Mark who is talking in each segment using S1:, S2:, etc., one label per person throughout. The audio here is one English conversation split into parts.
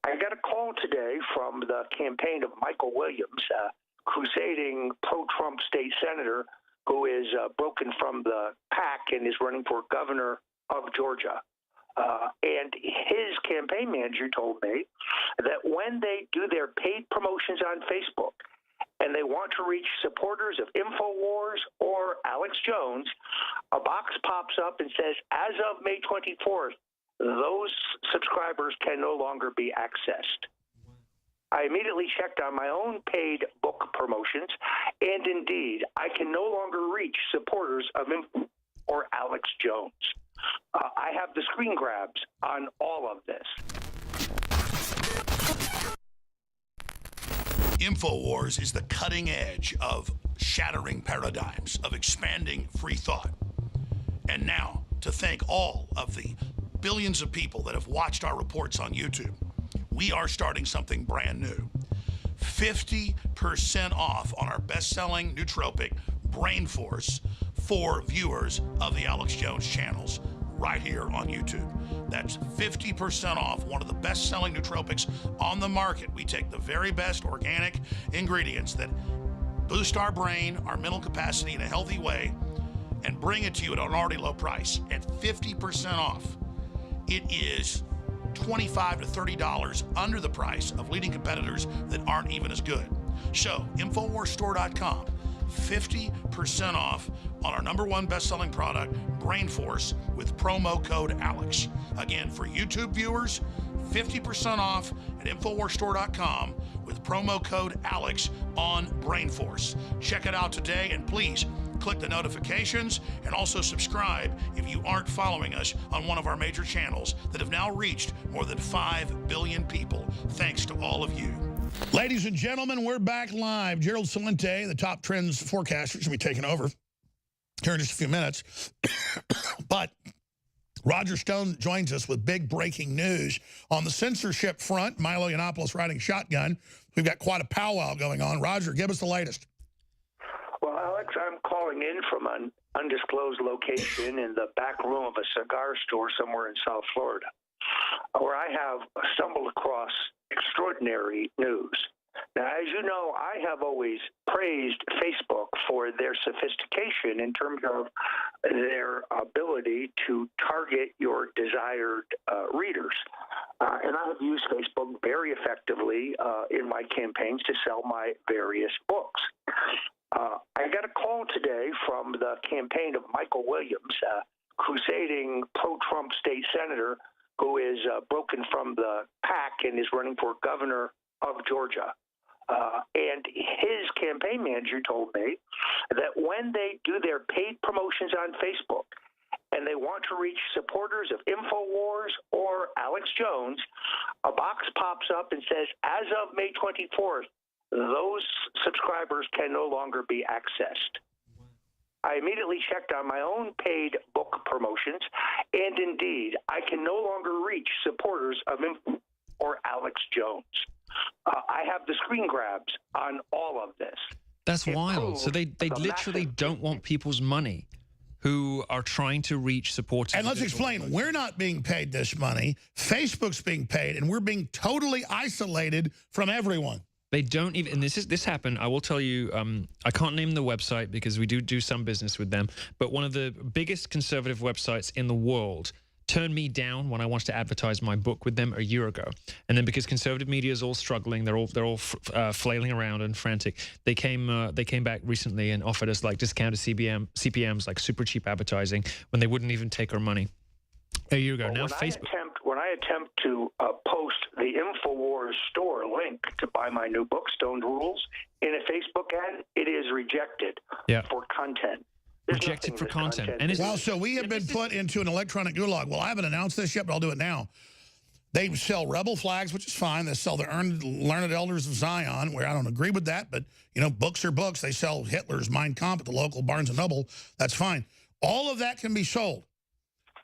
S1: I got a call today from the campaign of Michael Williams, crusading pro-Trump state senator who is broken from the pack and is running for governor of Georgia. And his campaign manager told me that when they do their paid promotions on Facebook and they want to reach supporters of InfoWars or Alex Jones, a box pops up and says, as of May 24th, those subscribers can no longer be accessed. I immediately checked on my own paid book promotions, and indeed, I can no longer reach supporters of InfoWars or Alex Jones. I have the screen grabs on all of this.
S2: InfoWars is the cutting edge of shattering paradigms, of expanding free thought. And now, to thank all of the billions of people that have watched our reports on YouTube, we are starting something brand new. 50% off on our best-selling nootropic, Brain Force, for viewers of the Alex Jones channels right here on YouTube. That's 50% off one of the best-selling nootropics on the market. We take the very best organic ingredients that boost our brain, our mental capacity in a healthy way, and bring it to you at an already low price at 50% off. It is $25 to $30 under the price of leading competitors that aren't even as good. So, InfoWarsStore.com, 50% off on our #1 best-selling product, Brain Force, with promo code ALEX. Again, for YouTube viewers, 50% off at InfoWarsStore.com with promo code ALEX on Brain Force. Check it out today, and please click the notifications and also subscribe if you aren't following us on one of our major channels that have now reached more than 5 billion people. Thanks to all of you. Ladies and gentlemen, we're back live. Gerald Celente, the top trends forecaster, should be taking over here in just a few minutes. But Roger Stone joins us with big breaking news. On the censorship front, Milo Yiannopoulos riding shotgun. We've got quite a powwow going on. Roger, give us the latest.
S1: Well, Alex, I'm calling in from an undisclosed location in the back room of a cigar store somewhere in South Florida, where I have stumbled across extraordinary news. Now, as you know, I have always praised Facebook for their sophistication in terms of their ability to target your desired readers. And I have used Facebook very effectively in my campaigns to sell my various books. I got a call today from the campaign of Michael Williams, crusading pro-Trump state senator who is broken from the pack and is running for governor of Georgia. And his campaign manager told me that when they do their paid promotions on Facebook and they want to reach supporters of InfoWars or Alex Jones, a box pops up and says, as of May 24th, those subscribers can no longer be accessed. I immediately checked on my own paid book promotions, and indeed, I can no longer reach supporters of InfoWars or Alex Jones. I have the screen grabs on all of this.
S3: That's wild. So they literally don't want people's money who are trying to reach supporters.
S2: And let's explain, we're not being paid this money. Facebook's being paid, and we're being totally isolated from everyone.
S3: They don't even, and this happened, I will tell you, I can't name the website because we do some business with them, but one of the biggest conservative websites in the world turned me down when I wanted to advertise my book with them a year ago. And then because conservative media is all struggling, they're all flailing around and frantic, they came back recently and offered us like discounted CPMs, like super cheap advertising, when they wouldn't even take our money a year ago. Now Facebook.
S1: When I attempt to post the InfoWars store link to buy my new book, Stoned Rules, in a Facebook ad, it is rejected for content.
S3: Rejected for content. And
S2: well, so we have been put into an electronic gulag. Well, I haven't announced this yet, but I'll do it now. They sell rebel flags, which is fine. They sell the Learned Elders of Zion, where I don't agree with that, but, you know, books are books. They sell Hitler's Mein Kampf at the local Barnes & Noble. That's fine. All of that can be sold,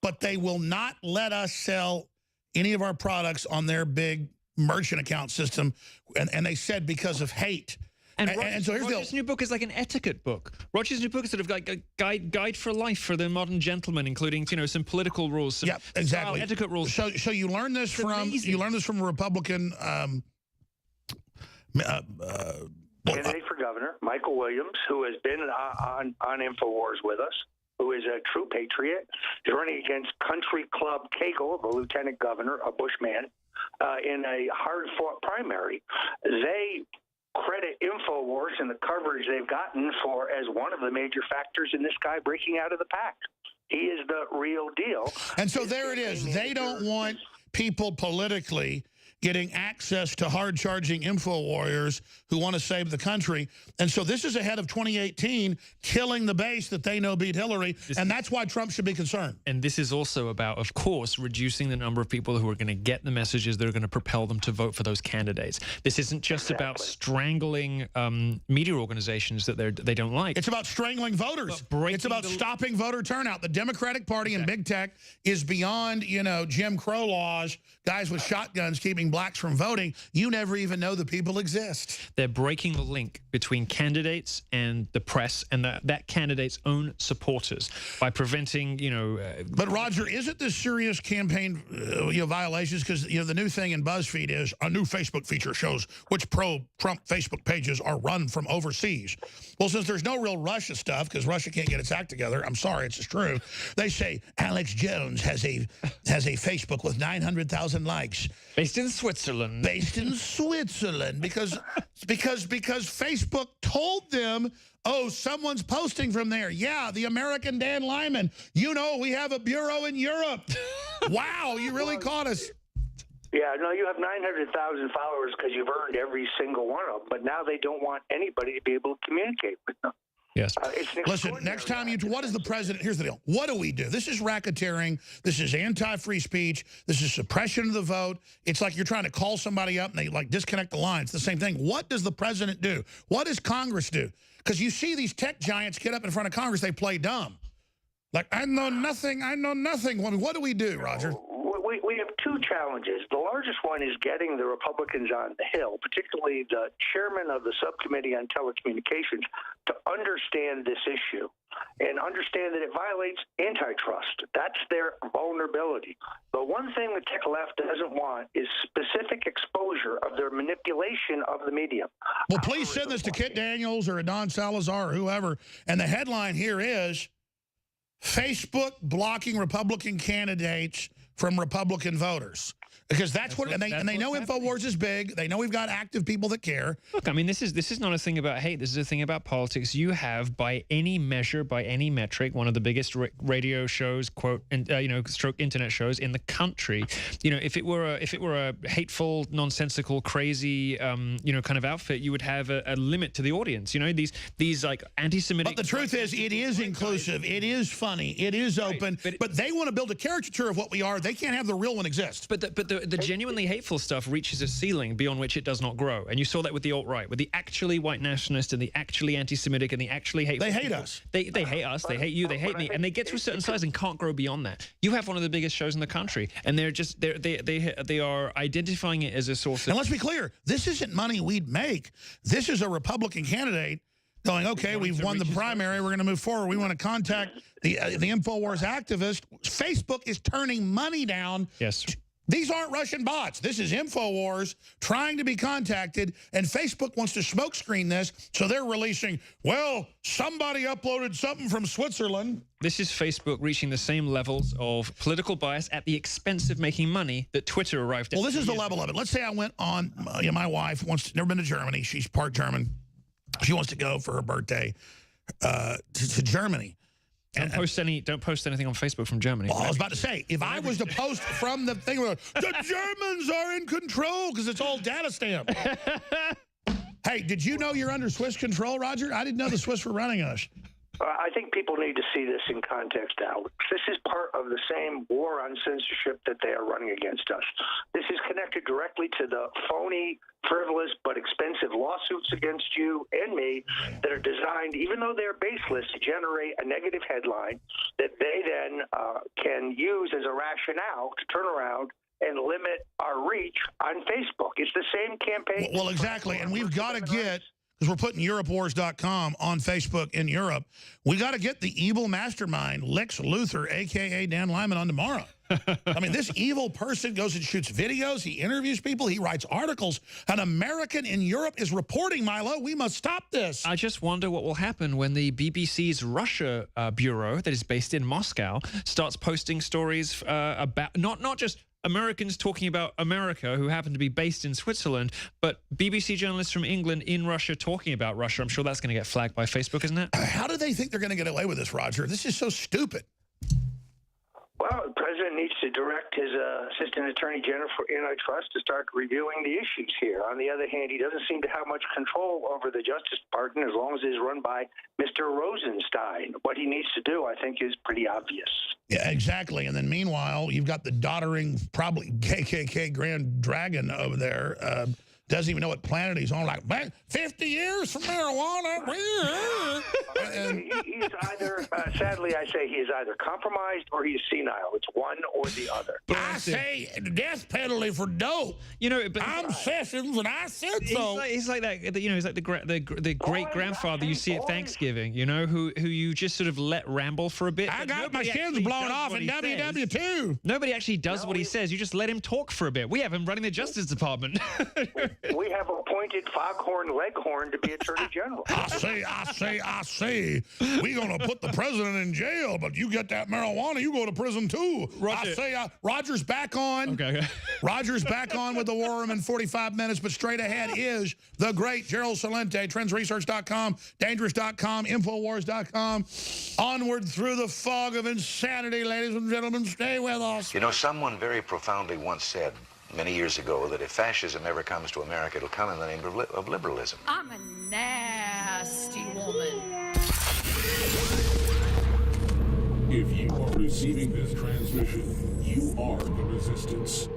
S2: but they will not let us sell any of our products on their big merchant account system. And they said because of hate.
S3: And so Roger's new book is like an etiquette book. Roger's new book is sort of like a guide for life for the modern gentleman, including some political rules, some
S4: exactly
S3: etiquette rules.
S4: So you learn this from a Republican
S1: candidate for governor, Michael Williams, who has been on InfoWars with us, who is a true patriot. He's running against Country Club Cagle, the lieutenant governor, a Bushman, in a hard-fought primary. They credit InfoWars and the coverage they've gotten for as one of the major factors in this guy breaking out of the pack. He is the real deal.
S4: And so there it is. They don't want people politically getting access to hard-charging info warriors who want to save the country. And so this is ahead of 2018, killing the base that they know beat Hillary, and that's why Trump should be concerned.
S3: And this is also about, of course, reducing the number of people who are going to get the messages that are going to propel them to vote for those candidates. This isn't just about strangling media organizations that they don't like.
S4: It's about strangling voters. It's about stopping voter turnout. The Democratic Party and big tech is beyond, Jim Crow laws, guys with shotguns keeping blacks from voting. You never even know the people exist.
S3: They're breaking the link between candidates and the press and that candidate's own supporters by preventing,
S4: But Roger, isn't this serious campaign, violations? Because the new thing in BuzzFeed is a new Facebook feature shows which pro-Trump Facebook pages are run from overseas. Well, since there's no real Russia stuff, because Russia can't get its act together, I'm sorry, it's just true. They say Alex Jones has a Facebook with 900,000 likes.
S3: Based in Switzerland.
S4: Based in Switzerland, because Facebook told them, oh, someone's posting from there. Yeah, the American Dan Lyman. We have a bureau in Europe. Wow, you really caught us.
S1: Yeah, no, you have 900,000 followers because you've earned every single one of them, but now they don't want anybody to be able to communicate with them.
S3: Yes.
S4: Listen, next time what is the president? Here's the deal. What do we do? This is racketeering. This is anti-free speech. This is suppression of the vote. It's like you're trying to call somebody up and they disconnect the line. It's the same thing. What does the president do? What does Congress do? Because you see these tech giants get up in front of Congress, they play dumb. Like, I know nothing. What do we do, Roger?
S1: We have two challenges. The largest one is getting the Republicans on the Hill, particularly the chairman of the subcommittee on telecommunications, to understand this issue and understand that it violates antitrust. That's their vulnerability. The one thing the tech left doesn't want is specific exposure of their manipulation of the medium.
S4: Well, please send this to Kit Daniels or Don Salazar or whoever. And the headline here is Facebook blocking Republican candidates from Republican voters. Because that's what they know InfoWars is big. They know we've got active people that care.
S3: Look, I mean, this is not a thing about hate. This is a thing about politics. You have, by any measure, by any metric, one of the biggest radio shows, quote, stroke internet shows in the country. If it were a hateful, nonsensical, crazy, kind of outfit, you would have a limit to the audience. These like anti-Semitic.
S4: But the truth is, it is inclusive. It is funny. It is open. But they want to build a caricature of what we are. They can't have the real one exist.
S3: But the genuinely hateful stuff reaches a ceiling beyond which it does not grow. And you saw that with the alt-right, with the actually white nationalist and the actually anti-Semitic and the actually hateful.
S4: They hate us.
S3: They hate us. They hate you. They hate me. And they get to a certain size and can't grow beyond that. You have one of the biggest shows in the country, and they are identifying it as a source of...
S4: And let's be clear, this isn't money we'd make. This is a Republican candidate going, okay, we've won the primary, we're going to move forward. We want to contact the InfoWars activist. Facebook is turning money down.
S3: Yes.
S4: These aren't Russian bots. This is InfoWars trying to be contacted, and Facebook wants to smokescreen this, so they're releasing, well, somebody uploaded something from Switzerland.
S3: This is Facebook reaching the same levels of political bias at the expense of making money that Twitter arrived at.
S4: Well, this is the level of it. Let's say I went on, my wife never been to Germany. She's part German. She wants to go for her birthday to Germany.
S3: Don't post anything on Facebook from Germany.
S4: Well, I was about to say, if I was to post from the thing where the Germans are in control because it's all data stamped. Hey, did you know you're under Swiss control, Roger? I didn't know the Swiss were running us.
S1: I think people need to see this in context, Alex. This is part of the same war on censorship that they are running against us. This is connected directly to the phony, frivolous, but expensive lawsuits against you and me that are designed, even though they're baseless, to generate a negative headline that they then can use as a rationale to turn around and limit our reach on Facebook. It's the same campaign.
S4: Well, exactly. And we've got to get... because we're putting EuropeWars.com on Facebook in Europe. We got to get the evil mastermind, Lex Luthor, a.k.a. Dan Lyman, on tomorrow. I mean, this evil person goes and shoots videos. He interviews people. He writes articles. An American in Europe is reporting, Milo. We must stop this.
S3: I just wonder what will happen when the BBC's Russia bureau, that is based in Moscow, starts posting stories about not just Americans talking about America who happen to be based in Switzerland, but BBC journalists from England in Russia talking about Russia. I'm sure that's going to get flagged by Facebook, isn't it?
S4: How do they think they're going to get away with this, Roger? This is so stupid.
S1: Well, the president needs to direct his assistant attorney general for antitrust to start reviewing the issues here. On the other hand, he doesn't seem to have much control over the Justice Department as long as it is run by Mr. Rosenstein. What he needs to do, I think, is pretty obvious.
S4: Yeah, exactly. And then meanwhile, you've got the doddering, probably KKK Grand Dragon over there. Doesn't even know what planet he's on. Like, 50 years from marijuana.
S1: And he's either, sadly, I say he is either compromised or he's senile. It's one or the other.
S4: I say death penalty for dope.
S3: You know, but
S4: I'm Sessions, and I said so.
S3: He's like that. You know, he's like the great grandfather you see at Thanksgiving. You know, who you just sort of let ramble for a bit.
S4: I got my skins blown off in WW2.
S3: Nobody actually does what he says. You just let him talk for a bit. We have him running the Justice Department.
S1: We have appointed Foghorn Leghorn to be Attorney General.
S4: I say. We're going to put the president in jail, but you get that marijuana, you go to prison too.
S3: Roger.
S4: I say, Roger's back on.
S3: Okay.
S4: Roger's back on with the War Room in 45 minutes, but straight ahead is the great Gerald Celente, trendsresearch.com, dangerous.com, infowars.com. Onward through the fog of insanity, ladies and gentlemen. Stay with us.
S5: You know, someone very profoundly once said many years ago that if fascism ever comes to America, it'll come in the name of liberalism.
S6: I'm a nasty woman.
S7: If you are receiving this transmission, you are the resistance.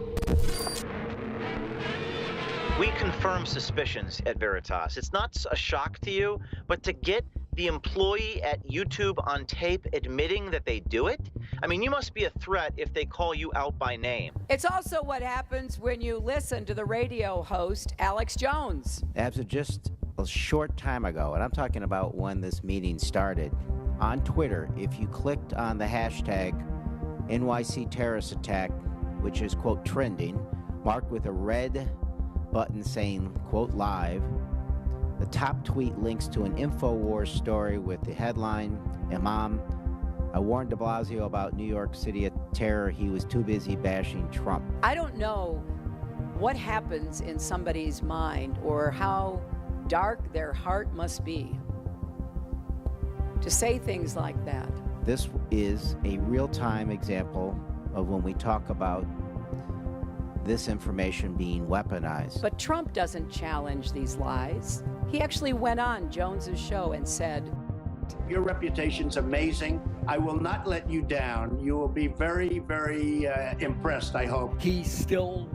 S8: We confirm suspicions at Veritas. It's not a shock to you, but to get the employee at YouTube on tape admitting that they do it? I mean, you must be a threat if they call you out by name.
S6: It's also what happens when you listen to the radio host, Alex Jones.
S9: As of just a short time ago, and I'm talking about when this meeting started, on Twitter, if you clicked on the hashtag NYC terrorist attack, which is, quote, trending, marked with a red button saying, quote, live, the top tweet links to an InfoWars story with the headline, Imam, I warned de Blasio about New York City terror. He was too busy bashing Trump.
S6: I don't know what happens in somebody's mind or how dark their heart must be to say things like that.
S9: This is a real-time example of when we talk about this information being weaponized.
S6: But Trump doesn't challenge these lies. He actually went on Jones's show and said,
S10: your reputation's amazing. I will not let you down. You will be very, very impressed, I hope.
S11: He still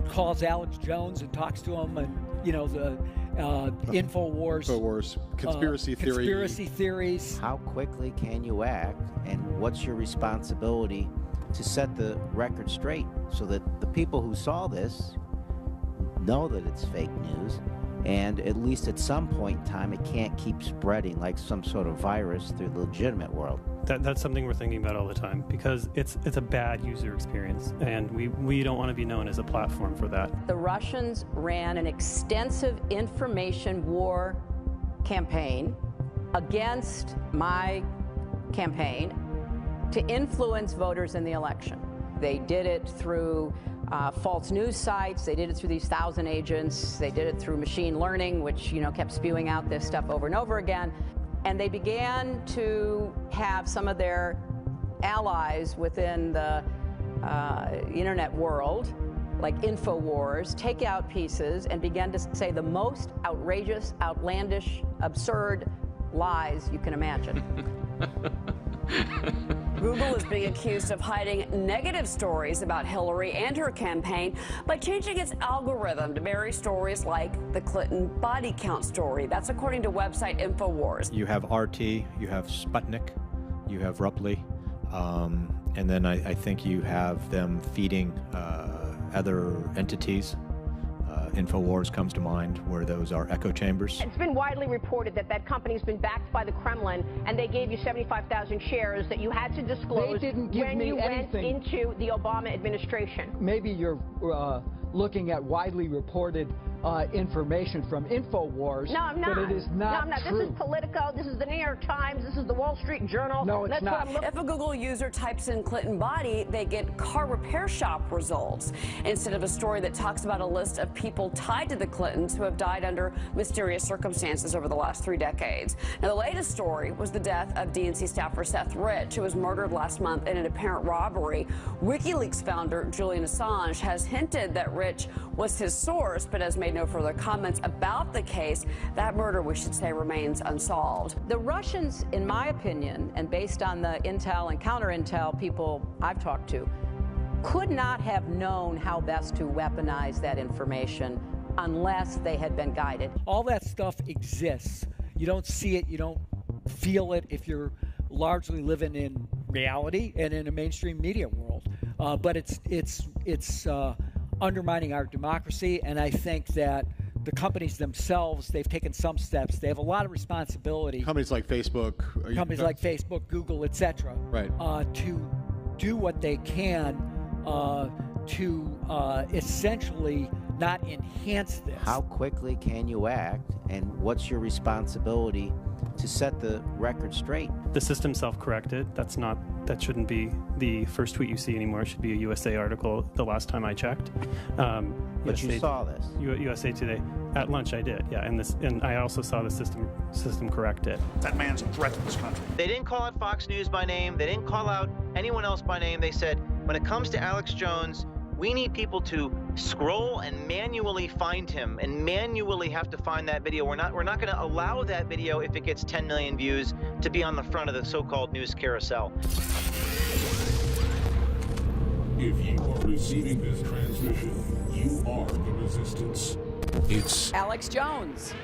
S11: calls Alex Jones and talks to him, and, you know, the InfoWars
S12: conspiracy
S11: theories.
S9: How quickly can you act, and what's your responsibility to set the record straight so that the people who saw this know that it's fake news, and at least at some point in time it can't keep spreading like some sort of virus through the legitimate world.
S13: That's something we're thinking about all the time, because it's a bad user experience, and we don't want to be known as a platform for that.
S6: the Russians ran an extensive information war campaign against my campaign to influence voters in the election. They did it through false news sites. They did it through these 1,000 agents. They did it through machine learning, which, you know, kept spewing out this stuff over and over again. And they began to have some of their allies within the internet world, like InfoWars, take out pieces and began to say the most outrageous, outlandish, absurd lies you can imagine.
S14: Google is being accused of hiding negative stories about Hillary and her campaign by changing its algorithm to bury stories like the Clinton body count story. That's according to website InfoWars.
S12: You have RT, you have Sputnik, you have Rupley, and then I think you have them feeding other entities InfoWars comes to mind, where those are echo chambers.
S15: It's been widely reported that that company's been backed by the Kremlin, and they gave you 75,000 shares that you had to disclose
S11: They didn't give
S15: when
S11: me
S15: you
S11: anything.
S15: went into the Obama administration.
S11: Maybe you're looking at widely reported information from InfoWars.
S15: No, I'm not.
S11: But it is not
S15: No, I'm not.
S11: true.
S15: This is Politico. This is the New York Times. This is the Wall Street Journal.
S11: No, it's
S15: That's
S11: not.
S15: What I'm looking.
S14: If a Google user types in Clinton body, they get car repair shop results instead of a story that talks about a list of people tied to the Clintons who have died under mysterious circumstances over the last 3 decades. Now, the latest story was the death of DNC staffer Seth Rich, who was murdered last month in an apparent robbery. WikiLeaks founder Julian Assange has hinted that Rich was his source, but has made no further comments about the case. That murder, we should say, remains unsolved.
S6: The Russians, in my opinion, and based on the intel and counter-intel people I've talked to, could not have known how best to weaponize that information unless they had been guided.
S11: All that stuff exists. You don't see it, you don't feel it if you're largely living in reality and in a mainstream media world. But it's undermining our democracy, and I think that the companies themselves, they've taken some steps. They have a lot of responsibility.
S12: Companies like Facebook.
S11: Like Facebook, Google, etc.
S12: Right.
S11: To do what they can to essentially not enhance this.
S9: How quickly can you act, and what's your responsibility to set the record straight?
S13: The system self-corrected. That shouldn't be the first tweet you see anymore. It should be a USA article the last time I checked.
S9: But you saw this.
S13: USA Today. At lunch I did, yeah. And I also saw the system corrected.
S2: That man's a threat to this country.
S8: They didn't call out Fox News by name. They didn't call out anyone else by name. They said, when it comes to Alex Jones, we need people to scroll and manually find him and manually have to find that video. We're not going to allow that video, if it gets 10 million views, to be on the front of the so-called news carousel.
S7: If you are receiving this transmission, you are the resistance. It's
S6: Alex Jones.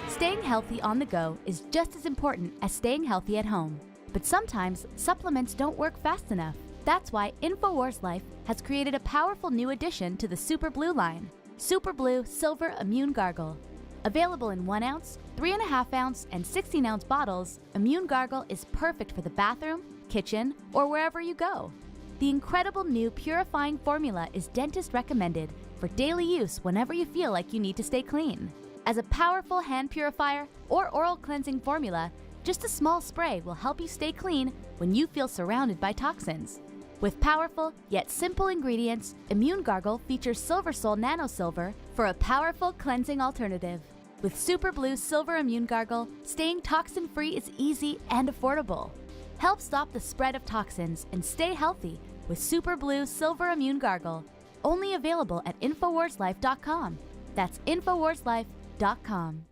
S16: Staying healthy on the go is just as important as staying healthy at home. But sometimes supplements don't work fast enough. That's why InfoWars Life has created a powerful new addition to the Super Blue line, Super Blue Silver Immune Gargle. Available in 1 ounce, 3.5 ounce, and 16 ounce bottles, Immune Gargle is perfect for the bathroom, kitchen, or wherever you go. The incredible new purifying formula is dentist recommended for daily use whenever you feel like you need to stay clean. As a powerful hand purifier or oral cleansing formula, just a small spray will help you stay clean when you feel surrounded by toxins. With powerful yet simple ingredients, Immune Gargle features Silver Sol Nano Silver for a powerful cleansing alternative. With Super Blue Silver Immune Gargle, staying toxin-free is easy and affordable. Help stop the spread of toxins and stay healthy with Super Blue Silver Immune Gargle. Only available at InfoWarsLife.com. That's InfoWarsLife.com.